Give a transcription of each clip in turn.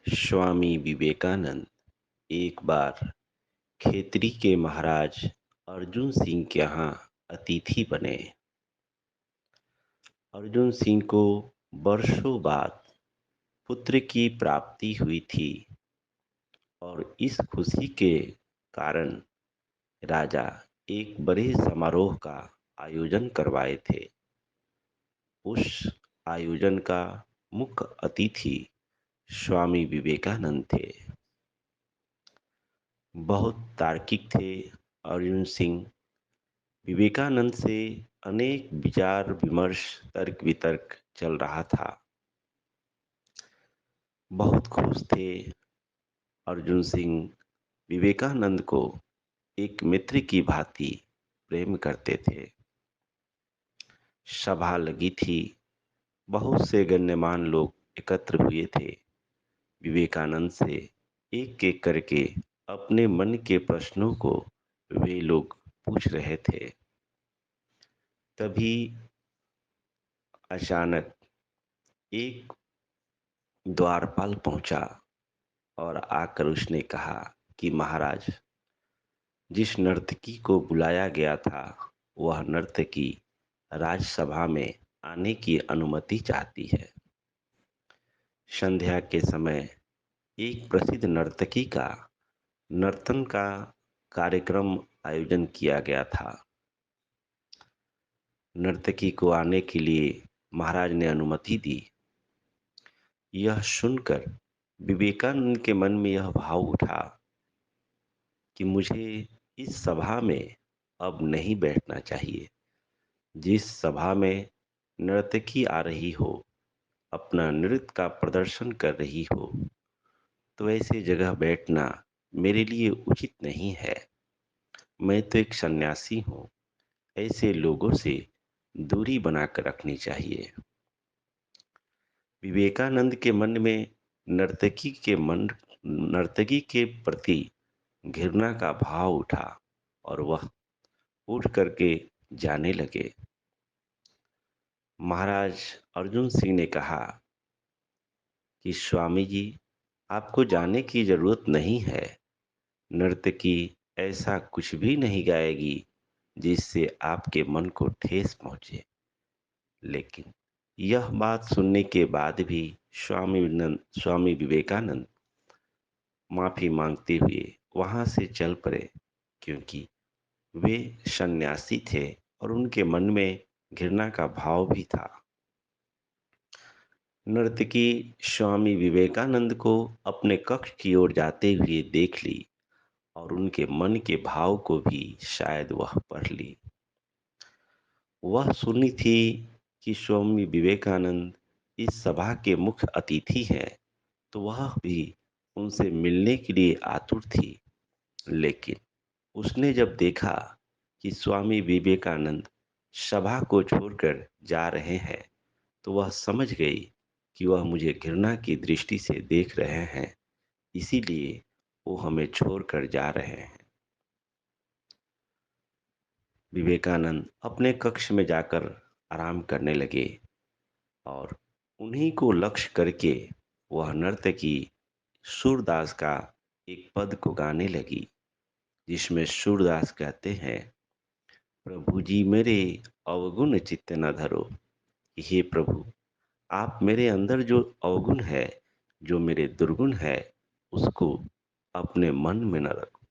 स्वामी विवेकानंद एक बार खेतरी के महाराज अर्जुन सिंह के यहाँ अतिथि बने। अर्जुन सिंह को वर्षों बाद पुत्र की प्राप्ति हुई थी और इस खुशी के कारण राजा एक बड़े समारोह का आयोजन करवाए थे। उस आयोजन का मुख्य अतिथि स्वामी विवेकानंद थे। बहुत तार्किक थे अर्जुन सिंह। विवेकानंद से अनेक विचार विमर्श तर्क वितर्क चल रहा था। बहुत खुश थे अर्जुन सिंह। विवेकानंद को एक मित्र की भांति प्रेम करते थे। सभा लगी थी। बहुत से गण्यमान लोग एकत्र हुए थे। विवेकानंद से एक एक करके अपने मन के प्रश्नों को वे लोग पूछ रहे थे। तभी अचानक एक द्वारपाल पहुंचा और आकर उसने कहा कि महाराज, जिस नर्तकी को बुलाया गया था वह नर्तकी राजसभा में आने की अनुमति चाहती है। संध्या के समय एक प्रसिद्ध नर्तकी का नर्तन का कार्यक्रम आयोजन किया गया था। नर्तकी को आने के लिए महाराज ने अनुमति दी। यह सुनकर विवेकानंद के मन में यह भाव उठा कि मुझे इस सभा में अब नहीं बैठना चाहिए। जिस सभा में नर्तकी आ रही हो, अपना नृत्य का प्रदर्शन कर रही हो, तो ऐसी जगह बैठना मेरे लिए उचित नहीं है। मैं तो एक सन्यासी हूँ। ऐसे लोगों से दूरी बनाकर रखनी चाहिए। विवेकानंद के मन में नर्तकी के प्रति घृणा का भाव उठा और वह उठ करके जाने लगे। महाराज अर्जुन सिंह ने कहा कि स्वामी जी, आपको जाने की जरूरत नहीं है। नर्तकी ऐसा कुछ भी नहीं गाएगी जिससे आपके मन को ठेस पहुंचे। लेकिन यह बात सुनने के बाद भी स्वामी विवेकानंद माफी मांगते हुए वहां से चल पड़े, क्योंकि वे सन्यासी थे और उनके मन में घृणा का भाव भी था। नर्तकी स्वामी विवेकानंद को अपने कक्ष की ओर जाते हुए देख ली और उनके मन के भाव को भी शायद वह पढ़ ली। वह सुनी थी कि स्वामी विवेकानंद इस सभा के मुख्य अतिथि हैं, तो वह भी उनसे मिलने के लिए आतुर थी। लेकिन उसने जब देखा कि स्वामी विवेकानंद सभा को छोड़कर जा रहे हैं, तो वह समझ गई कि वह मुझे घृणा की दृष्टि से देख रहे हैं, इसीलिए वो हमें छोड़कर जा रहे हैं। विवेकानंद अपने कक्ष में जाकर आराम करने लगे और उन्हीं को लक्ष्य करके वह नर्तकी सूरदास का एक पद को गाने लगी, जिसमें सूरदास कहते हैं, प्रभु जी मेरे अवगुण चित्त न धरो। हे प्रभु, आप मेरे अंदर जो अवगुण है, जो मेरे दुर्गुण है, उसको अपने मन में न रखो।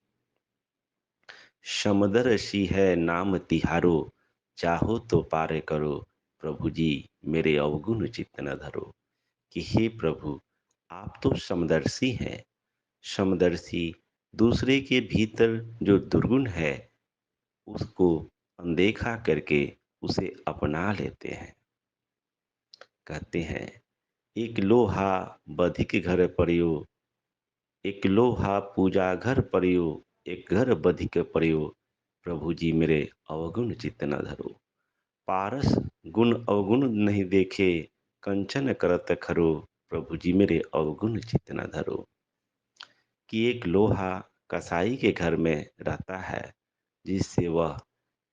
समदर्शी है नाम तिहारो, चाहो तो पार करो। प्रभु जी मेरे अवगुण चित्त न धरो। कि हे प्रभु, आप तो समदर्शी हैं। समदर्शी दूसरे के भीतर जो दुर्गुण है उसको अनदेखा करके उसे अपना लेते हैं। कहते हैं, एक लोहा बधिक घर परियो, एक लोहा पूजा घर परियो, एक घर बधिक परियो। प्रभु जी मेरे अवगुण चित्त न धरो। पारस गुण अवगुण नहीं देखे, कंचन करत खरो। प्रभु जी मेरे अवगुण चित्त न धरो। कि एक लोहा कसाई के घर में रहता है, जिससे वह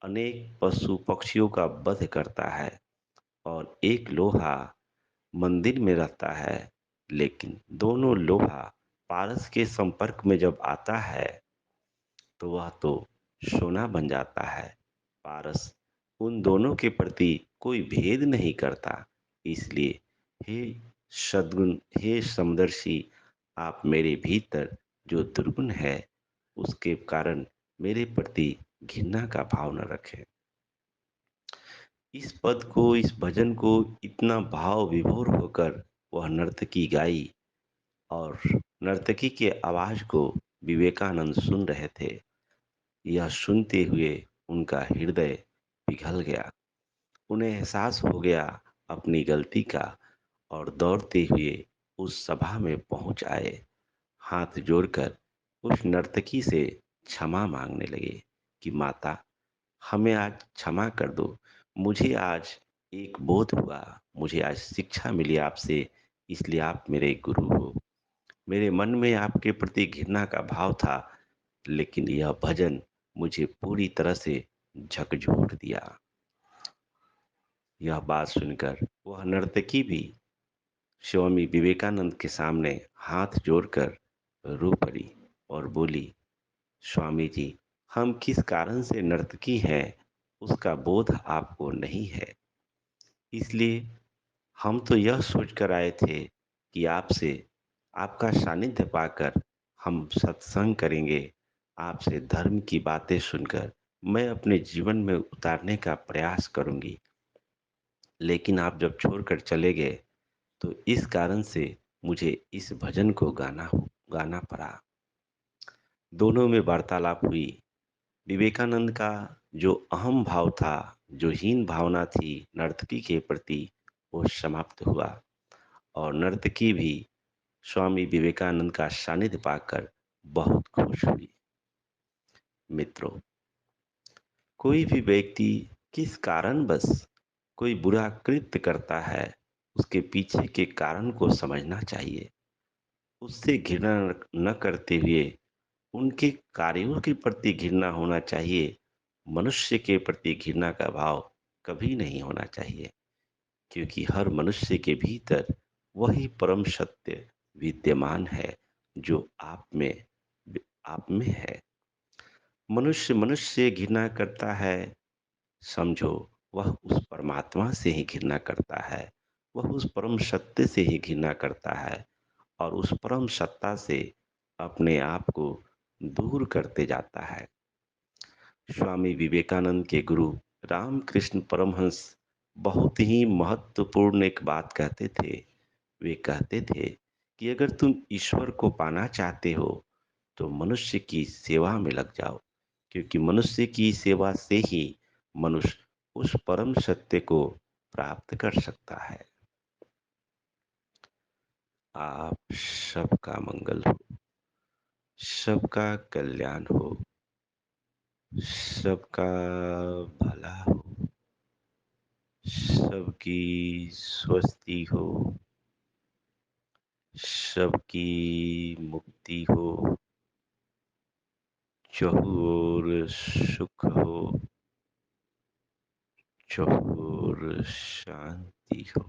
अनेक पशु पक्षियों का वध करता है, और एक लोहा मंदिर में रहता है, लेकिन दोनों लोहा पारस के संपर्क में जब आता है तो वह तो सोना बन जाता है। पारस उन दोनों के प्रति कोई भेद नहीं करता। इसलिए हे सद्गुण, हे समदर्शी, आप मेरे भीतर जो दुर्गुण है उसके कारण मेरे प्रति घृणा का भाव न रखें। इस पद को, इस भजन को इतना भाव विभोर होकर वह नर्तकी गाई, और नर्तकी के आवाज को विवेकानंद सुन रहे थे। यह सुनते हुए उनका हृदय पिघल गया। उन्हें एहसास हो गया अपनी गलती का, और दौड़ते हुए उस सभा में पहुंच आए। हाथ जोड़कर उस नर्तकी से क्षमा मांगने लगे कि माता, हमें आज क्षमा कर दो। मुझे आज एक बोध हुआ, मुझे आज शिक्षा मिली आपसे, इसलिए आप मेरे गुरु हो। मेरे मन में आपके प्रति घृणा का भाव था, लेकिन यह भजन मुझे पूरी तरह से झकझोर दिया। यह बात सुनकर वह नर्तकी भी स्वामी विवेकानंद के सामने हाथ जोड़कर रो पड़ी और बोली, स्वामी जी, हम किस कारण से नर्तकी हैं उसका बोध आपको नहीं है। इसलिए हम तो यह सोचकर आए थे कि आपसे, आपका सानिध्य पाकर हम सत्संग करेंगे, आपसे धर्म की बातें सुनकर मैं अपने जीवन में उतारने का प्रयास करूंगी। लेकिन आप जब छोड़कर चले गए तो इस कारण से मुझे इस भजन को गाना पड़ा। दोनों में वार्तालाप हुई। विवेकानंद का जो अहम भाव था, जो हीन भावना थी नर्तकी के प्रति, वो समाप्त हुआ, और नर्तकी भी स्वामी विवेकानंद का सानिध्य पाकर बहुत खुश हुई। मित्रों, कोई भी व्यक्ति किस कारणवश कोई बुरा कृत्य करता है, उसके पीछे के कारण को समझना चाहिए। उससे घृणा न करते हुए उनके कार्यों के प्रति घृणा होना चाहिए। मनुष्य के प्रति घृणा का भाव कभी नहीं होना चाहिए, क्योंकि हर मनुष्य के भीतर वही परम सत्य विद्यमान है जो आप में है। मनुष्य मनुष्य से घृणा करता है, समझो वह उस परमात्मा से ही घृणा करता है, वह उस परम सत्य से ही घृणा करता है, और उस परम सत्ता से अपने आप को दूर करते जाता है। स्वामी विवेकानंद के गुरु रामकृष्ण परमहंस बहुत ही महत्वपूर्ण एक बात कहते थे। वे कहते थे कि अगर तुम ईश्वर को पाना चाहते हो तो मनुष्य की सेवा में लग जाओ, क्योंकि मनुष्य की सेवा से ही मनुष्य उस परम सत्य को प्राप्त कर सकता है। आप सबका मंगल हो, सबका कल्याण हो, सबका भला हो, सबकी स्वस्ति हो, सबकी मुक्ति हो, चहुँ ओर सुख हो, चहुँ ओर शांति हो।